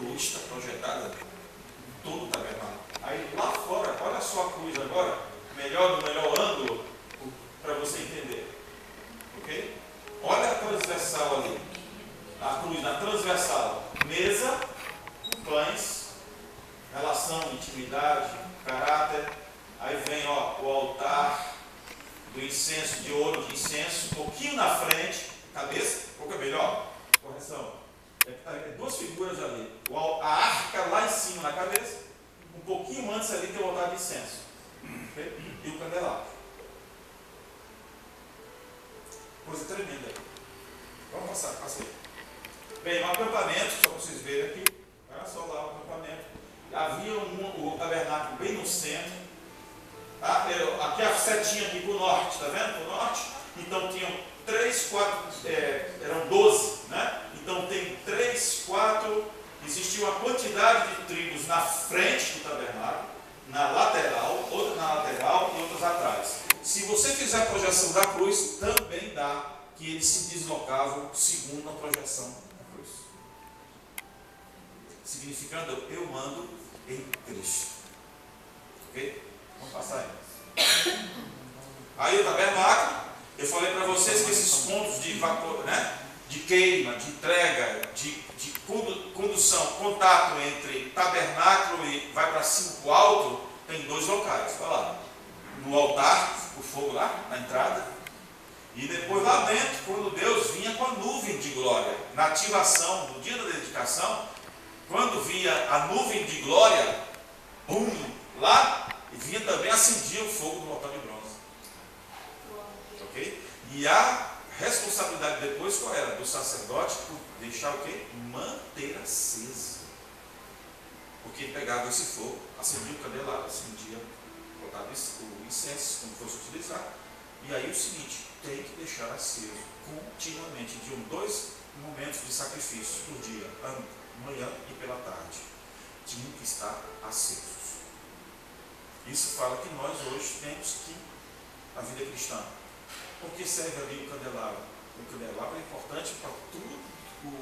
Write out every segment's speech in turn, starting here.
cruz está projetada em todo o tabernáculo. Aí lá fora, olha só a cruz agora, no melhor ângulo, para você entender. Ok? Olha a transversal ali. A cruz na transversal. Mesa, pães, relação, intimidade, caráter. Aí vem o altar do incenso, de ouro de incenso, um pouquinho na frente, cabeça, um pouco melhor, correção. Duas figuras ali. A arca lá em cima na cabeça, um pouquinho antes ali tem o altar de incenso. Okay? E o candelabro. Coisa tremenda. Vamos passar, passei. Bem, o acampamento, só para vocês verem aqui. Olha só lá o acampamento. Havia o tabernáculo bem no centro. Tá? Aqui a setinha aqui para o norte, está vendo? Para o norte. Então tinham 3, 4, eram 12, né? Então tem 3, 4, existia uma quantidade de tribos na frente do tabernáculo, na lateral, outra na lateral e outras atrás. Se você fizer a projeção da cruz, também dá que eles se deslocavam segundo a projeção da cruz. Significando, eu mando em Cristo. Ok? Vamos passar aí. Aí o tabernáculo, eu falei para vocês que esses pontos de vapor, né? De queima, de entrega, de condução, contato entre tabernáculo e vai para cima para o alto, tem 2 locais. Olha lá. No altar, o fogo lá, na entrada. E depois lá dentro, quando Deus vinha com a nuvem de glória. Na ativação, no dia da dedicação, quando via a nuvem de glória, lá, e vinha também, acendia o fogo do altar de bronze. Ok? E a responsabilidade depois qual era? Do sacerdote por deixar o quê? Manter aceso. Porque ele pegava esse fogo, acendia o candelabro, acendia, botava o incenso, como fosse utilizar. E aí o seguinte, tem que deixar aceso continuamente, de 2 momentos de sacrifício por dia, manhã e pela tarde. Tinham que estar acesos. Isso fala que nós hoje temos que, a vida cristã, porque serve ali o candelabro. O candelabro é importante para tudo.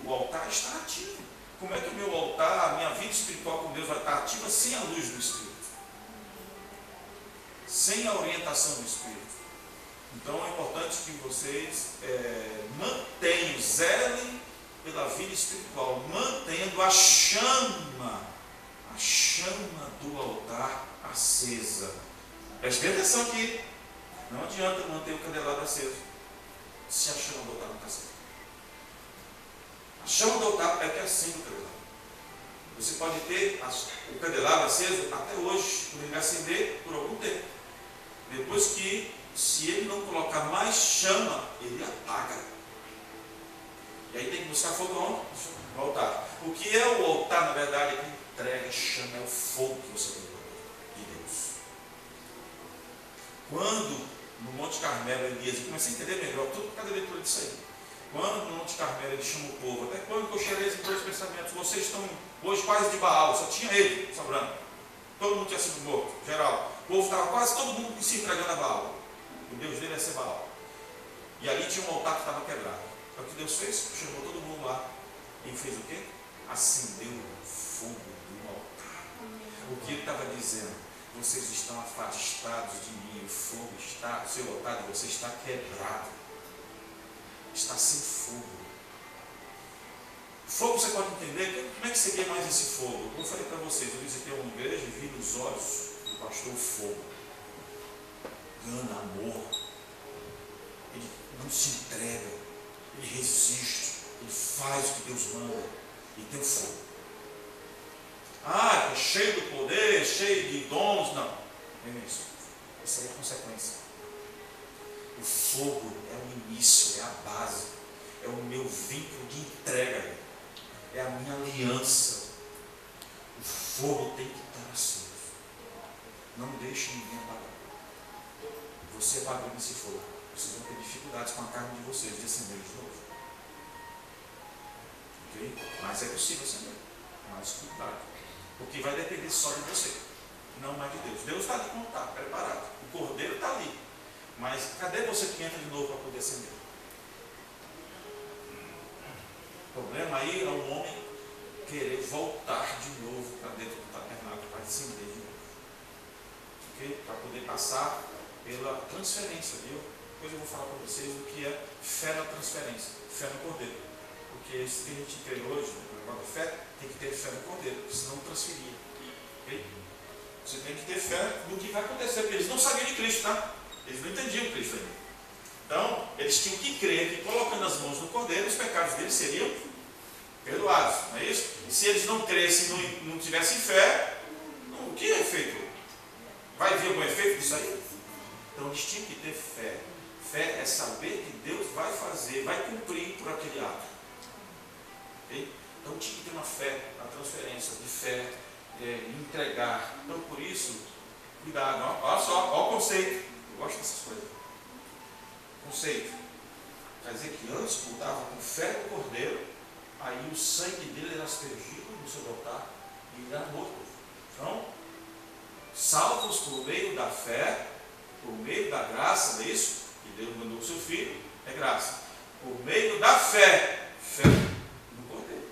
O altar está ativo. Como é que o meu altar, a minha vida espiritual com Deus vai estar ativa sem a luz do Espírito? Sem a orientação do Espírito. Então é importante que vocês mantenham, zelem pela vida espiritual, mantendo a chama do altar acesa. Preste bem atenção aqui. Não adianta manter o candelabro aceso se a chama do altar não está acesa. A chama do altar é que acende o candelabro. Você pode ter o candelabro aceso até hoje, quando ele vai acender por algum tempo. Depois que, se ele não colocar mais chama, ele apaga. E aí tem que buscar fogo onde? No altar. O que é o altar, na verdade, é que entrega chama, é o fogo que você tem de Deus. Quando no Monte Carmelo, Elias, eu comecei a entender melhor tudo por causa da leitura disso aí. Quando no Monte Carmelo ele chama o povo, até quando que eu cheguei a dois pensamentos, vocês estão hoje quase de Baal, só tinha ele sobrando. Todo mundo tinha sido morto, geral. O povo estava quase todo mundo se entregando a Baal. O Deus dele ia ser Baal. E ali tinha um altar que estava quebrado. É o que Deus fez? Chamou todo mundo lá. E fez o quê? Acendeu o fogo do altar. O que ele estava dizendo? Vocês estão afastados de mim, o fogo está, o seu altar de vocês está quebrado. Está sem fogo. Fogo você pode entender, como é que seria mais esse fogo? Eu falei para vocês, eu visitei uma igreja e vi nos olhos do pastor fogo. Gana, amor. Ele não se entrega, ele resiste, ele faz o que Deus manda e tem o fogo. É cheio do poder, cheio de dons, não. É isso. Isso aí é a consequência. O fogo é o início, é a base, é o meu vínculo de entrega, é a minha aliança. O fogo tem que estar aceso. Não deixe ninguém apagar. Você apagando esse fogo, vocês vão ter dificuldades com a carne de vocês de acender de novo. Ok? Mas é possível acender. Mas cuidado. Porque vai depender só de você, não mais de Deus. Deus está ali, está preparado. O cordeiro está ali. Mas cadê você que entra de novo para poder acender? O problema aí é o homem querer voltar passar pela transferência. Depois eu vou falar para vocês o que é fé na transferência, fé no Cordeiro. Porque isso que a gente crê hoje, no negócio da fé, tem que ter fé no Cordeiro, porque senão não transferia. Okay? Você tem que ter fé no que vai acontecer, porque eles não sabiam de Cristo, tá? Eles não entendiam Cristo ainda. Então, eles tinham que crer que colocando as mãos no Cordeiro, os pecados deles seriam perdoados, não é isso? E se eles não crescem, não tivessem fé, o que é efeito? Vai vir algum efeito disso aí? Então, eles tinham que ter fé. Fé é saber que Deus vai fazer, vai cumprir por aquele ato. Okay? Então, tinha que ter uma fé, uma transferência de fé, entregar. Então, por isso, cuidado. Olha só, olha o conceito. Eu gosto dessas coisas. Conceito. Quer dizer que antes cultava com fé no Cordeiro, aí o sangue dele era aspergido no seu altar e ele era morto. Então, salvos por meio da fé, por meio da graça, não é isso? Que Deus mandou o seu Filho, é graça. Por meio da fé, fé no Cordeiro.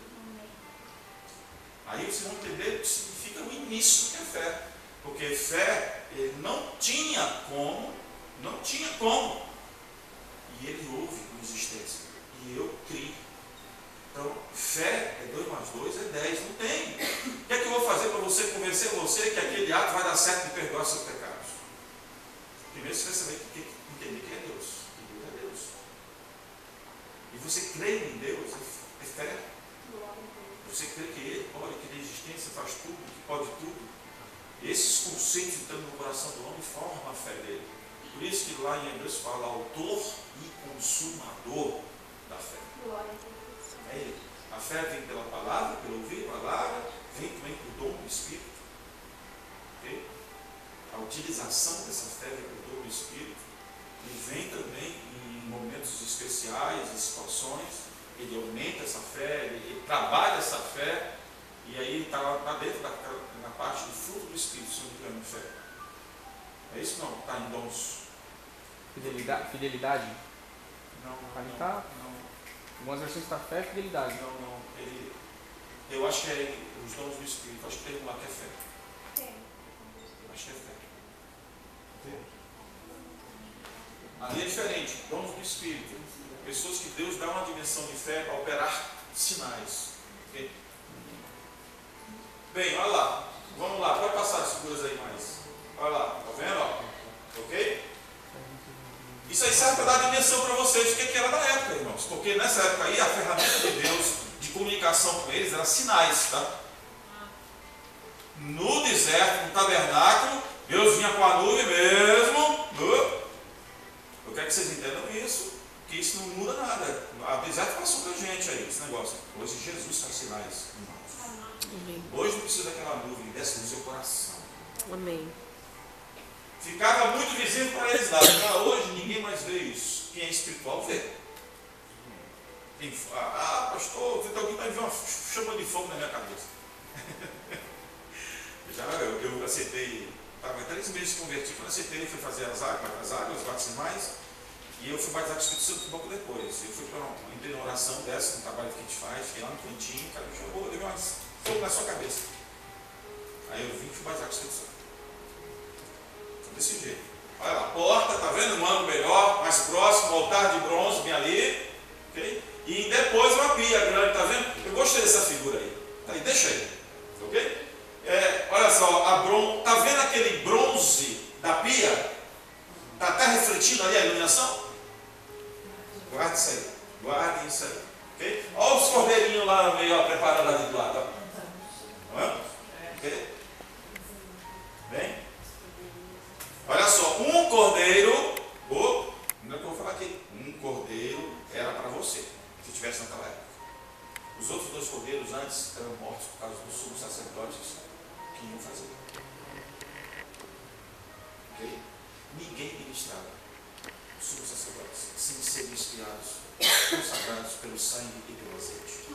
Aí vocês vão entender o que significa o início do que é fé. Porque fé, ele não tinha como. E ele houve com existência. E eu criei. Então, fé é 2 mais 2 é 10. Não tem. O que é que eu vou fazer para você convencer você que aquele ato vai dar certo e perdoar seus pecados? Primeiro você vai saber entender que é Deus. Que Deus é Deus. E você crê em Deus, é fé. Você crê que Ele pode, que Ele existência faz tudo, que pode tudo. Esses conceitos entrando no coração do homem formam a fé dele. Por isso que lá em Hebreus fala autor e consumador da fé. É Ele. A fé vem pela palavra, pelo ouvir a palavra, vem também pelo dom do Espírito. Okay? A utilização dessa fé vem pelo dom do Espírito. E vem também em momentos especiais, em situações. Ele aumenta essa fé, ele trabalha essa fé. E aí está lá dentro na parte do fruto do Espírito, se não me engano, fé. É isso não? Está em dons. Fidelidade? Não. Algumas versões está fé e fidelidade. Não. Eu acho que é os dons do Espírito. Acho que tem um lá que é fé. Acho que é fé. Ali é diferente. Dons do Espírito. Pessoas que Deus dá uma dimensão de fé para operar sinais. Okay? Bem, olha lá. Vamos lá. Pode passar as figuras aí mais. Olha lá. Está vendo? Ó. Ok? Isso aí serve para dar dimensão para vocês do que era na época, irmãos. Porque nessa época aí, a ferramenta de Deus de comunicação com eles era sinais, tá? No deserto, no tabernáculo, Deus vinha com a nuvem mesmo. Eu quero que vocês entendam isso, que isso não muda nada. O deserto passou com a gente aí, esse negócio. Hoje Jesus faz sinais, irmãos. Hoje não precisa daquela nuvem, desce no seu coração. Amém. Ficava muito visível para eles lá. Para hoje ninguém mais vê isso. Quem é espiritual vê. Pastor, alguém vai ver uma chama de fogo na minha cabeça. Eu aceitei, estava 3 meses de convertido, quando aceitei, fui fazer as águas batismais, e eu fui batizado com o Espírito Santo um pouco depois. Eu fui para entrei numa oração dessa, no trabalho que a gente faz, fiquei lá no cantinho, cara, eu dei um fogo na sua cabeça. Aí eu vim e fui batizado com o Espírito Santo. Desse jeito. Olha lá, a porta, tá vendo? Um ângulo melhor, mais próximo, altar de bronze bem ali. Okay? E depois uma pia grande, tá vendo? Eu gostei dessa figura aí. Tá aí, deixa aí. Ok? Olha só, tá vendo aquele bronze da pia? Tá até refletindo ali a iluminação? Guarde isso aí. Guardem isso aí. Okay? Olha os cordeirinhos lá no meio, ó, preparando ali do lado. Não é? Ok? Bem? Olha só, um cordeiro, não é que eu vou falar aqui, um cordeiro era para você, se tivesse naquela época. Os outros 2 cordeiros antes eram mortos por causa dos sumos sacerdotes que iam fazer. Okay? Ninguém ministrava os sumos sacerdotes sem serem espiados, consagrados pelo sangue e pelo azeite.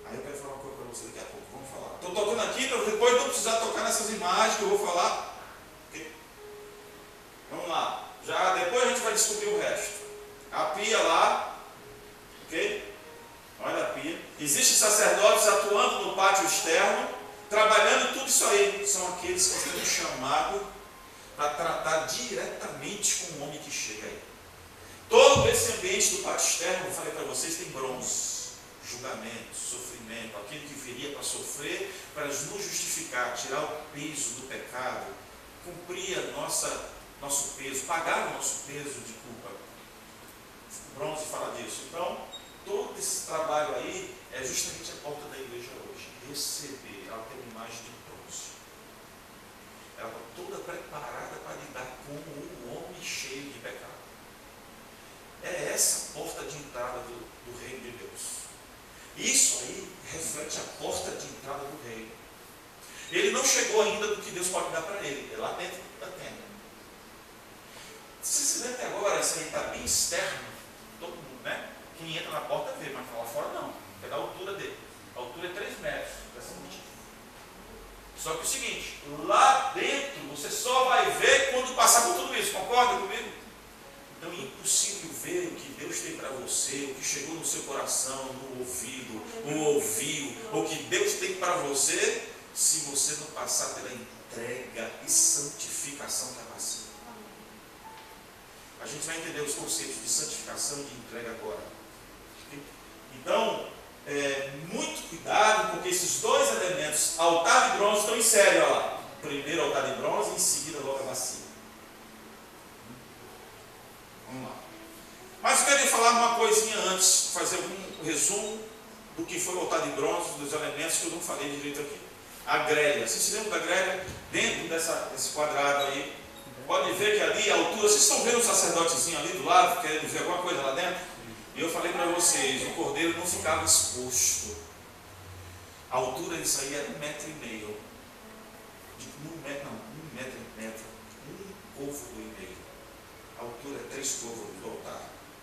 Aí eu quero falar uma coisa para você daqui a pouco, vamos falar. Estou tocando aqui para depois não precisar tocar nessas imagens que eu vou falar. Okay? Vamos lá. Já depois a gente vai descobrir o resto. A pia lá. Ok? Olha a pia. Existem sacerdotes atuando no pátio externo. trabalhando tudo isso aí, são aqueles que estão chamados para tratar diretamente com o homem que chega aí. Todo esse ambiente do pátio externo, eu falei para vocês, tem bronze, julgamento, sofrimento, aquele que viria para sofrer, para nos justificar, tirar o peso do pecado, cumprir nosso peso, pagar o nosso peso de culpa. O bronze fala disso. Então, todo esse trabalho aí é justamente a porta da igreja hoje. Receber, ela tem uma imagem de bronze. Ela está toda preparada para lidar com o homem cheio de pecado. É essa a porta de entrada do reino de Deus. Isso aí reflete a porta de entrada do reino. Ele não chegou ainda do que Deus pode dar para ele. É lá dentro da tenda. Se você vê até agora, isso aí está bem externo. Todo mundo, né? Quem entra na porta vê, mas lá fora não. É da altura dele. A altura é 3 metros. Só que é o seguinte, lá dentro você só vai ver quando passar por tudo isso. Concorda comigo? Então é impossível ver o que Deus tem para você, o que chegou no seu coração, no ouvido, ou ouviu, ou o que Deus tem para você, se você não passar pela entrega e santificação que é vazia. A gente vai entender os conceitos de santificação e de entrega agora. Então, muito cuidado, porque esses dois elementos, altar de bronze, estão em série, olha lá. Primeiro altar de bronze e em seguida logo a bacia. Vamos lá. Mas eu queria falar uma coisinha antes, fazer um resumo do que foi o altar de bronze, dos elementos que eu não falei direito aqui. A grelha. Vocês se lembram da grelha? Dentro desse quadrado aí. Pode ver que ali a altura, vocês estão vendo o sacerdotezinho ali do lado, querendo ver alguma coisa lá dentro? E eu falei para vocês, o cordeiro não ficava exposto. A altura disso aí era 1,5 metro. Um metro. Um côvado e meio. A altura é 3 côvados do altar,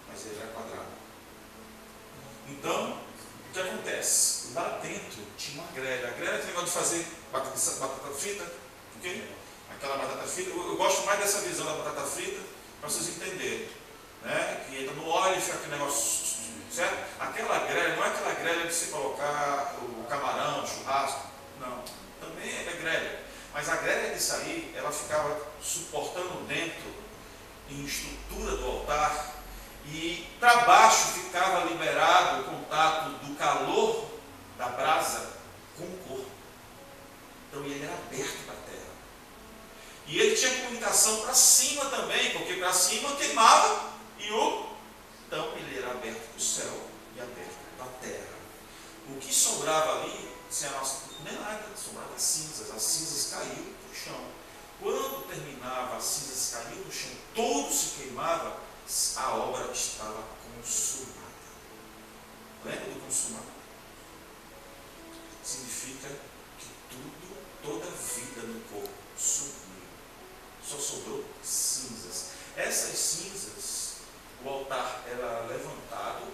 mas ele é quadrado. Então, o que acontece? Lá dentro tinha uma grelha. A grelha tem negócio de fazer batata frita, ok? Aquela batata frita. Eu gosto mais dessa visão da batata frita, para vocês entenderem. Né? Que entra no óleo e fica aquele negócio, certo? Aquela grelha, não é aquela grelha de você colocar o camarão, o churrasco, não, também é grelha, mas a grelha disso aí, ela ficava suportando dentro, em estrutura do altar, e para baixo ficava liberado o contato do calor da brasa com o corpo. Então ele era aberto para a terra. E ele tinha comunicação para cima também, porque para cima queimava. Então ele era aberto para o céu e aberto para a terra. O que sobrava ali, não é nada, sobrava cinzas. As cinzas caíam no chão. Quando terminava, as cinzas caíam no chão, tudo se queimava, a obra estava consumada. Lembra do consumado? Significa que toda a vida no corpo sumiu. Só sobrou cinzas. Essas cinzas, o altar era levantado,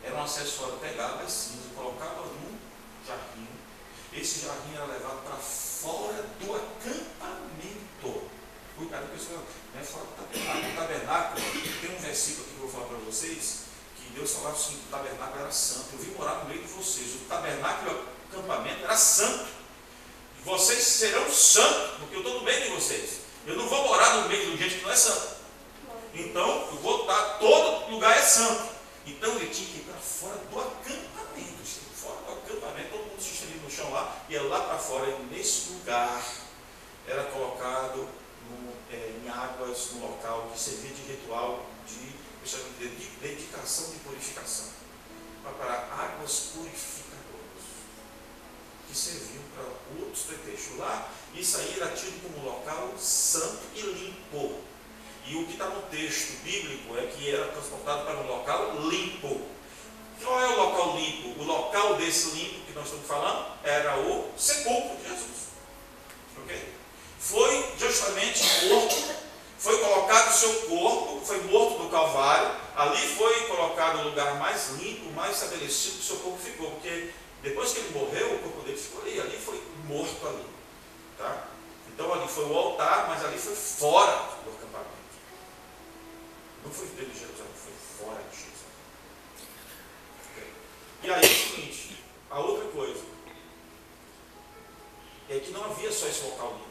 era um acessório, pegava as cinzas, colocava num jarrinho. Esse jarrinho era levado para fora do acampamento. Cuidado com isso, não é fora do tabernáculo. O tabernáculo, tem um versículo aqui que eu vou falar para vocês, que Deus falava assim, que o tabernáculo era santo. Eu vim morar no meio de vocês. O tabernáculo e o acampamento era santo. Vocês serão santos, porque eu estou no meio de vocês. Eu não vou morar no meio de gente que não é santo. Então, eu vou estar, todo lugar é santo. Então, ele tinha que ir para fora do acampamento. Fora do acampamento, todo mundo se estendia no chão lá, ia lá para fora. E nesse lugar, era colocado em águas, no local que servia de ritual de dedicação de purificação. Para águas purificadoras, que serviam para outros pretextos. Lá, isso aí era tido como local santo e limpo. E o que está no texto bíblico é que era transportado para um local limpo. Qual é o local limpo? O local desse limpo que nós estamos falando era o sepulcro de Jesus. Ok? Foi justamente morto, foi colocado o seu corpo, foi morto no Calvário. Ali foi colocado o lugar mais limpo, mais estabelecido que o seu corpo ficou. Porque depois que ele morreu, o corpo dele ficou ali. Ali foi morto ali. Tá? Então ali foi o altar, mas ali foi fora do acampamento. Não foi dentro de Jerusalém, foi fora de Jerusalém. Okay. E aí é o seguinte, a outra coisa. E aqui não havia só esse local limpo.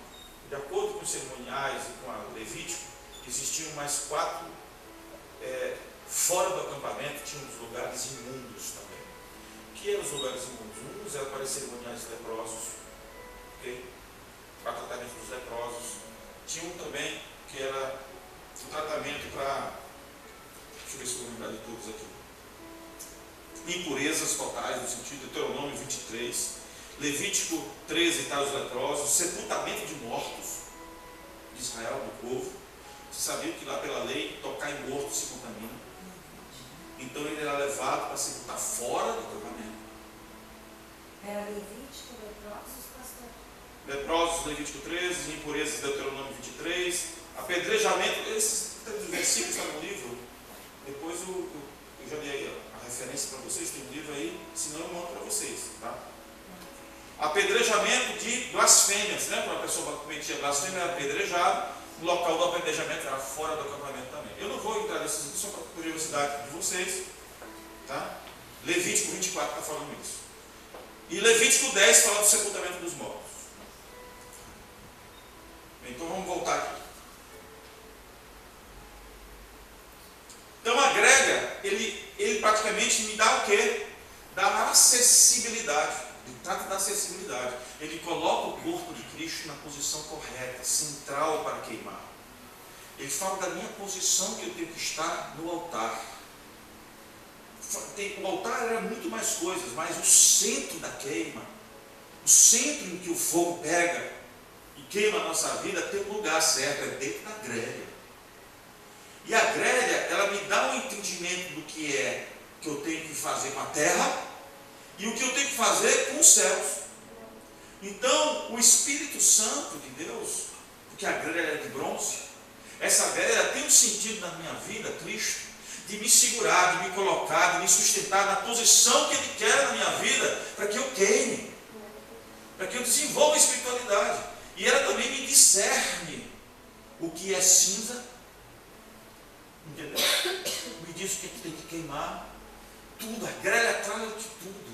De acordo com os cerimoniais e com a Levítico, existiam mais 4 fora do acampamento, tinham os lugares imundos também. O que eram os lugares imundos? Uns eram para os cerimoniais leprosos, okay? Para tratamento dos leprosos. Tinha um também que era o tratamento para, deixa eu ver se eu vou lembrar de todos aqui, impurezas totais, no sentido de Deuteronômio 23, Levítico 13 está os leprosos, sepultamento de mortos de Israel, do povo. Você sabia que lá pela lei, tocar em morto se contamina. Então ele era levado para sepultar fora do acampamento. Era Levítico, leprosos, pastor? Leprosos, Levítico 13, impurezas, Deuteronômio 23, apedrejamento, esses versículos estão no livro. Depois eu já dei a referência para vocês, tem um livro aí, senão eu mando para vocês, tá? Apedrejamento de blasfêmias, né? Quando a pessoa cometia blasfêmia, era apedrejado. O local do apedrejamento era fora do acampamento também. Eu não vou entrar nesses, só para curiosidade de vocês, tá? Levítico 24 está falando isso. E Levítico 10 fala do sepultamento dos mortos. Então vamos voltar aqui. Então a grega, ele praticamente me dá o quê? Da acessibilidade. Ele trata da acessibilidade. Ele coloca o corpo de Cristo na posição correta, central para queimar. Ele fala da minha posição que eu tenho que estar no altar. O altar era muito mais coisas, mas o centro da queima, o centro em que o fogo pega e queima a nossa vida, tem um lugar certo, é dentro da grelha. E a grelha, ela me dá um entendimento do que é que eu tenho que fazer com a terra e o que eu tenho que fazer com os céus. Então, o Espírito Santo de Deus, porque a grelha é de bronze, essa grelha tem um sentido na minha vida, Cristo, de me segurar, de me colocar, de me sustentar na posição que Ele quer na minha vida, para que eu queime, para que eu desenvolva a espiritualidade. E ela também me discerne o que é cinza, entendeu? Me diz o que tem que queimar, tudo, a grelha trata de tudo.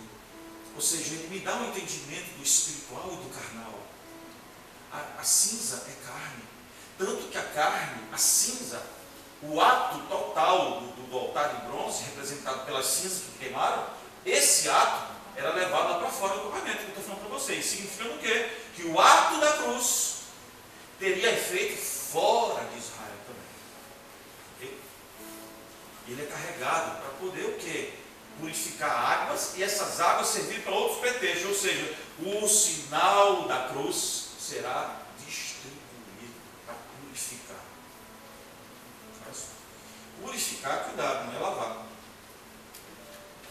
Ou seja, ele me dá um entendimento do espiritual e do carnal. A cinza é carne. Tanto que a carne, a cinza, o ato total do altar de bronze, representado pelas cinzas que queimaram, esse ato era levado lá para fora do acampamento, que eu estou falando para vocês. Significando o quê? Que o ato da cruz teria efeito fora de Israel também. E ele é carregado para poder o quê? Purificar águas, e essas águas servir para outros pretextos, ou seja, o sinal da cruz será distribuído para purificar. Purificar, cuidado, não é lavar.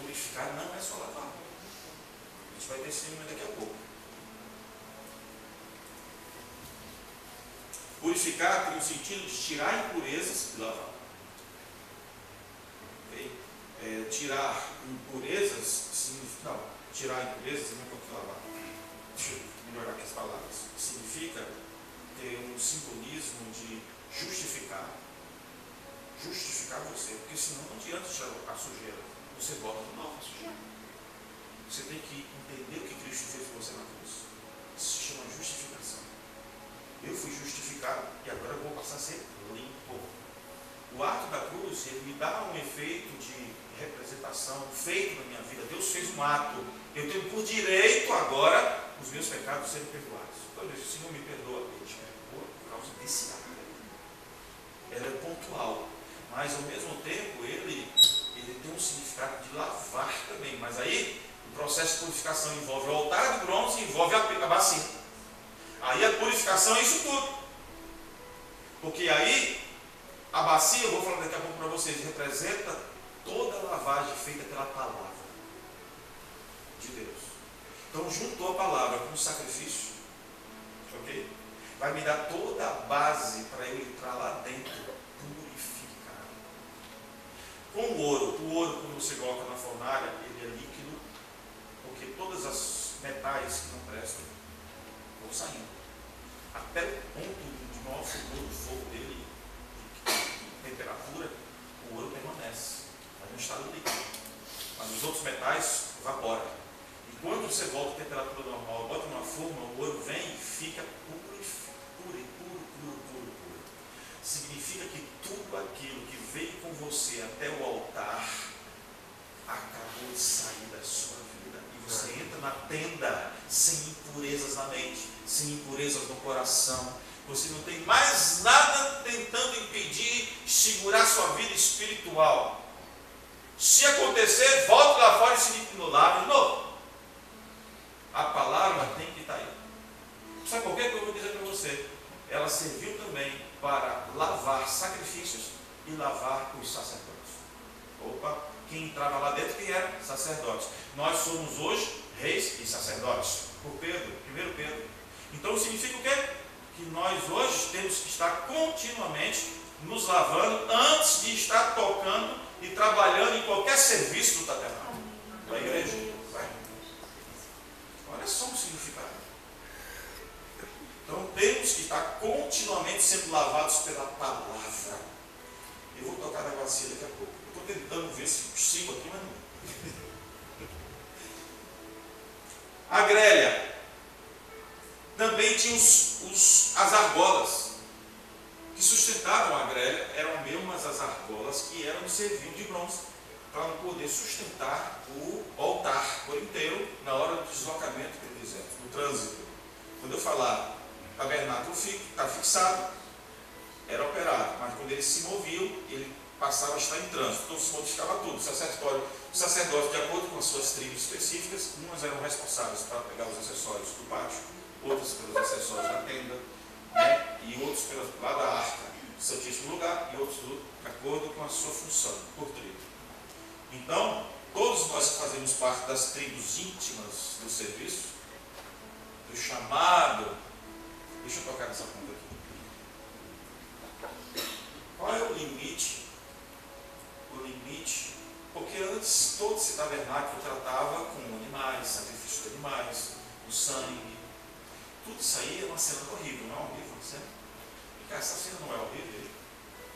Purificar não é só lavar. A gente vai ter esse momento daqui a pouco. Purificar tem o sentido de tirar impurezas e lavar. Okay? Tirar impurezas significa. Não, tirar impurezas não é para lavar. Deixa eu melhorar aqui as palavras. Significa ter um simbolismo de justificar. Justificar você, porque senão não adianta tirar a sujeira. Você bota de novo a sujeira. Você tem que entender o que Cristo fez por você na cruz. Isso se chama justificação. Eu fui justificado e agora eu vou passar a ser limpo. O ato da cruz, ele me dá um efeito de representação feito na minha vida. Deus fez um ato. Eu tenho por direito agora os meus pecados serem perdoados. Então, o Senhor me perdoa. Ele te perdoa por causa desse ato. Ela é pontual. Mas ao mesmo tempo ele tem um significado de lavar também. Mas aí o processo de purificação envolve o altar de bronze e envolve a bacia. Aí a purificação é isso tudo. Porque aí a bacia, eu vou falar daqui a pouco para vocês, representa toda a lavagem feita pela palavra de Deus. Então juntou a palavra com o sacrifício, ok? Vai me dar toda a base para eu entrar lá dentro, purificar. Com o ouro, quando você coloca na fornalha, ele é líquido, porque todas as metais que não prestam vão saindo. Até o ponto de maior figura do fogo dele, de temperatura, o ouro permanece. Mas não está no líquido. Mas os outros metais evaporam. E Quando você volta à temperatura normal, bota numa forma, o ouro vem e fica puro, puro. Significa que tudo aquilo que veio com você até o altar acabou de sair da sua vida. E você entra na tenda sem impurezas na mente, sem impurezas no coração. Você não tem mais nada tentando impedir, segurar sua vida espiritual. Se acontecer, volte lá fora e se limpe no lábio de novo. A palavra tem que estar aí. Sabe por quê que eu vou dizer para você? Ela serviu também para lavar sacrifícios e lavar os sacerdotes. Opa, quem entrava lá dentro, quem era? Sacerdotes. Nós somos hoje reis e sacerdotes. Por Pedro, 1 Pedro. Então significa o quê? Que nós hoje temos que estar continuamente nos lavando antes de estar tocando e trabalhando em qualquer serviço do tabernáculo. Da igreja. Vai. Olha só o significado. Então temos que estar continuamente sendo lavados pela palavra. Eu vou tocar na bacia daqui a pouco. Eu estou tentando ver se consigo aqui, mas não. A grelha também tinha as argolas que sustentavam a grelha. Eram mesmas as argolas que eram serviam de bronze para não poder sustentar o altar por inteiro na hora do deslocamento pelo deserto, no trânsito. Quando eu falar tabernáculo está fixado, era operado, mas quando eles se moviam, ele passava a estar em trânsito, então se modificava tudo. O sacerdote, de acordo com as suas tribos específicas, umas eram responsáveis para pegar os acessórios do pátio, outras pelos acessórios da tenda, né? E outros pelo lado da arca, do Santíssimo Lugar, e outros de acordo com a sua função, por tribo. Então, todos nós que fazemos parte das tribos íntimas do serviço, do chamado. Deixa eu tocar nessa ponta aqui. Qual é o limite? O limite, porque antes todo esse tabernáculo tratava com animais, sacrifício de animais, o sangue. Tudo isso aí é uma cena horrível, não é horrível? E cara, essa cena não é horrível? É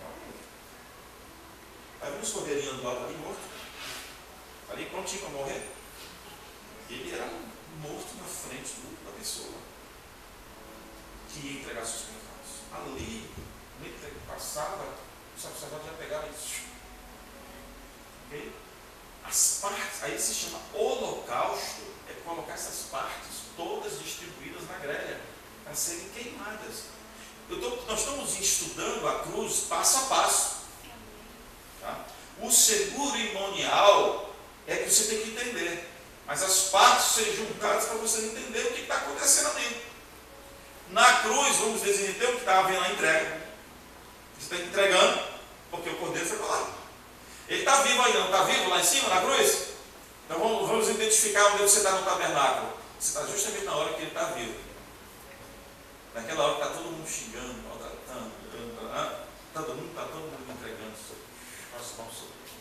horrível. Aí vem os cordeirinhos do lado ali morto, ali prontinho para morrer. Ele era morto na frente da pessoa que ia entregar seus pecados. Ali, no passava, o sacerdote já pegava isso. Okay? As partes, aí se chama holocausto, é colocar essas partes todas distribuídas na grelha, para serem queimadas. Nós estamos estudando a cruz passo a passo. Tá? O cerimonial é que você tem que entender, mas as partes sejam juntadas para você entender o que está acontecendo ali. Na cruz, vamos dizer, então, que estava havendo a entrega. Você está entregando, porque o cordeiro foi para lá. Ele está vivo ainda, não está vivo lá em cima, na cruz? Então vamos identificar onde você está no tabernáculo. Você está justamente na hora que ele está vivo. Naquela hora que está todo mundo xingando, maltratando, todo mundo entregando as mãos sobre ele.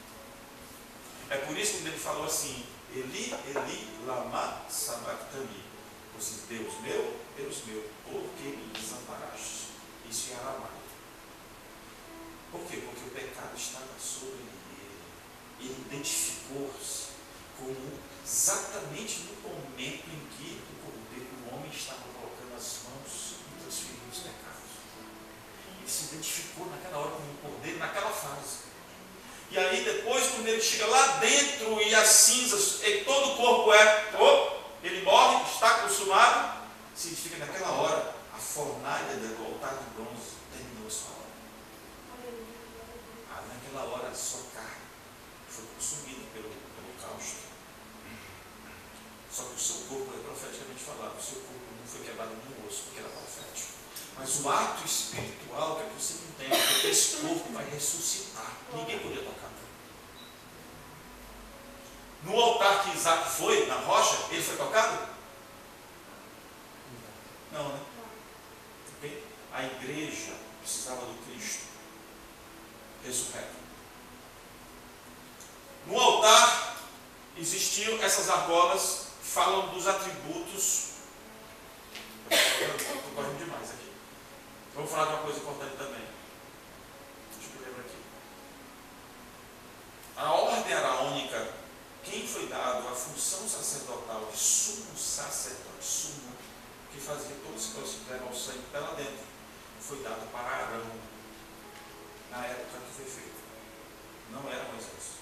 É por isso que ele falou assim: Eli, Eli, lama sabachthani. Ou seja, Deus meu, por que me desamparaste? Isso é aramaico. Por quê? Porque o pecado estava sobre ele. Ele identificou-se como exatamente no momento em que o homem estava colocando as mãos e transferindo os pecados. Ele se identificou naquela hora como um cordeiro, naquela fase. E aí depois, quando ele chega lá dentro e as cinzas, e todo o corpo ele morre, está consumado, significa que naquela hora a fornalha do altar de bronze terminou a sua hora. Naquela hora a sua carne foi consumida pelo holocausto. Só que o seu corpo é profeticamente falado, o seu corpo não foi quebrado no osso, porque era profético. Mas o ato espiritual que você não tem, porque esse corpo vai ressuscitar. Ninguém podia tocar. No altar que Isaac foi, na rocha, ele foi tocado? Não, né? Okay? A igreja precisava do Cristo ressurreto. No altar existiam essas argolas, falam dos atributos. Estou correndo demais aqui. Vamos falar de uma coisa importante também. Deixa eu lembrar aqui. A ordem araônica quem foi dado a função sacerdotal de sumo sacerdote, sumo, que fazia todo esse processo de levar o sangue até lá dentro, foi dado para Arão, na época que foi feito. Não era Moisés.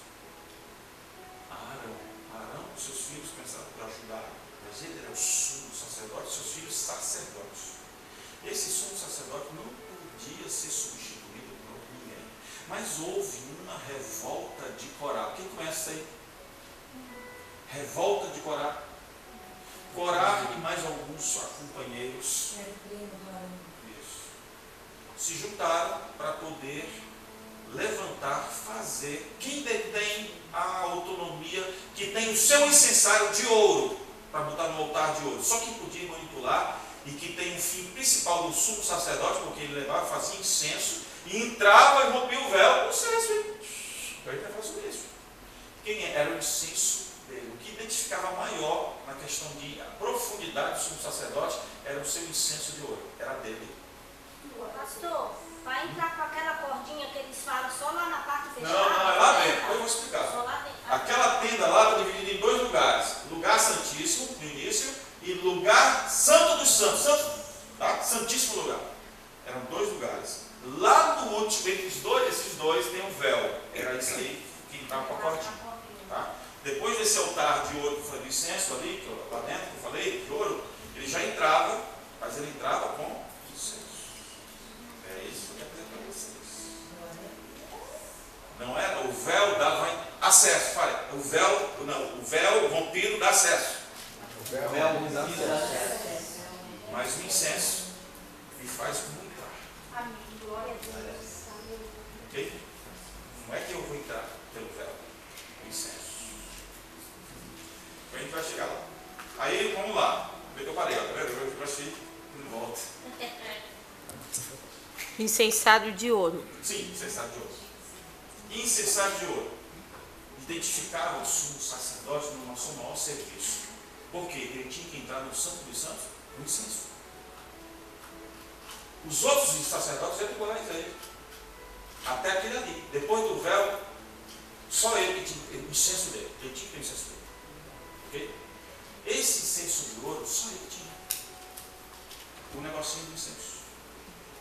Arão, seus filhos pensaram para ajudar, mas ele era o sumo sacerdote, seus filhos sacerdotes. Esse sumo sacerdote não podia ser substituído por ninguém, mas houve uma revolta de Corá. Quem conhece isso aí? Revolta de Corá. Corá e mais alguns companheiros se juntaram para poder levantar, fazer. Quem detém a autonomia, que tem o seu incensário de ouro, para botar no altar de ouro, só quem podia manipular, e que tem o fim principal do sumo sacerdote, porque ele levava, fazia incenso, e entrava e rompia o véu, o incenso. Eu ainda faço isso. Quem era o incenso dele? O que identificava maior na questão de profundidade do sumo sacerdote era o seu incenso de ouro, era dele. Pastor, vai entrar com aquela cordinha que eles falam só lá na parte fechada? Não, é lá dentro, eu vou explicar. Só lá dentro. Aquela tenda lá está dividida em dois lugares: lugar santíssimo, no início, e lugar santo dos santos, tá? Santíssimo lugar. Eram dois lugares. Lá no último, entre esses dois, tem um véu. Era isso aí que entrava com a cordinha. Tá? Depois desse altar de ouro que foi do incenso ali, lá dentro, que eu falei, de ouro, ele já entrava, mas ele entrava com incenso. É isso que eu quero dizer para vocês. Não era? O véu dava acesso. Fale, o véu rompido dá acesso. O véu dá acesso. Mas o incenso me faz como entrar. Amém. Glória a Deus. Ok? Como é que eu vou entrar pelo véu? O incenso. A gente vai chegar lá. Aí, vamos lá. Vê que eu parei, ó. Tá vendo? Eu achei de volta. Incensário de ouro. Sim, incensário de ouro. Incensário de ouro identificava o sumo sacerdote no nosso maior serviço. Porque ele tinha que entrar no Santo dos Santos com incenso. Os outros sacerdotes eram iguais a ele. Até aquele ali. Depois do véu, só ele que tinha o incenso dele. Ele tinha que ter o incenso dele. Ok? Esse incenso de ouro, só ele tinha. O negocinho do incenso.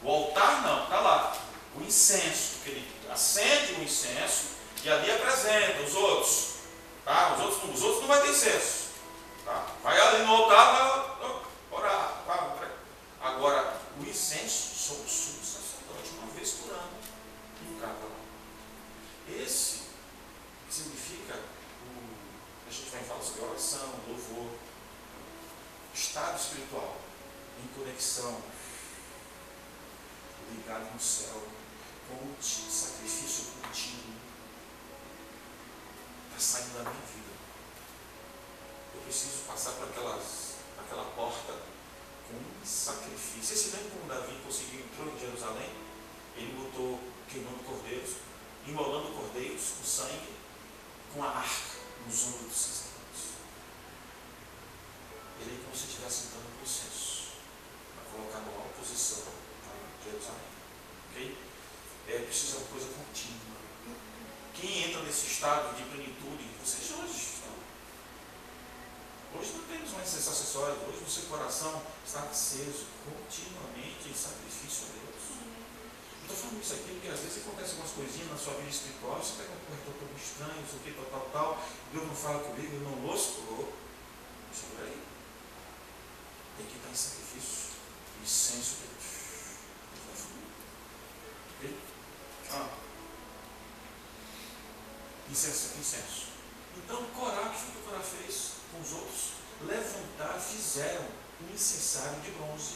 O altar não, está lá. O incenso, que ele acende o incenso e ali apresenta os outros. Tá? Os outros não vai ter incenso. Tá? Vai ali no altar, vai orar. Agora, o incenso só o sumo sacerdote, uma vez por ano, entrava lá. Esse significa, a gente vai falar sobre oração, louvor, estado espiritual, em conexão, ligado no céu, com o sacrifício contínuo. Está saindo da minha vida. Eu preciso passar por aquela porta com um sacrifício. Você se lembra como Davi entrou em Jerusalém? Ele botou queimando cordeiros, emolando cordeiros com sangue, com a arca nos ombros dos sacerdotes. Ele como se estivesse entrando no incenso, para colocar numa oposição a Jerusalém. Ok? Precisa de uma coisa contínua. Quem entra nesse estado de plenitude, vocês hoje estão. Hoje não temos mais esses acessórios. Hoje o seu coração está aceso continuamente em sacrifício a Deus. Eu estou falando isso aqui porque às vezes acontece algumas coisinhas na sua vida espiritual, você pega um corretor tão estranho, não sei o que, tal, Deus não fala comigo, eu não louco. Segura aí. Tem que estar em sacrifício, incenso de Deus. Incenso. Então, Corá, que foi o que Corá fez com os outros? Fizeram um incensário de bronze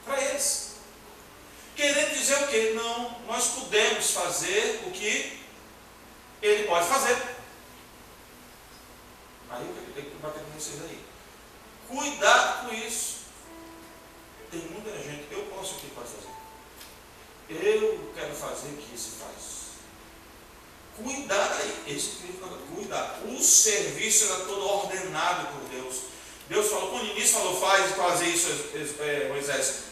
para eles. Querendo dizer o quê? Não, nós podemos fazer o que ele pode fazer. Aí eu tenho que bater com vocês aí. Cuidado com isso. Tem muita gente, eu posso o que ele pode fazer. Eu quero fazer o que esse faz. Cuidado aí, esse cuidado. O serviço era todo ordenado por Deus. Deus falou, quando o início falou, faz fazer isso, Moisés.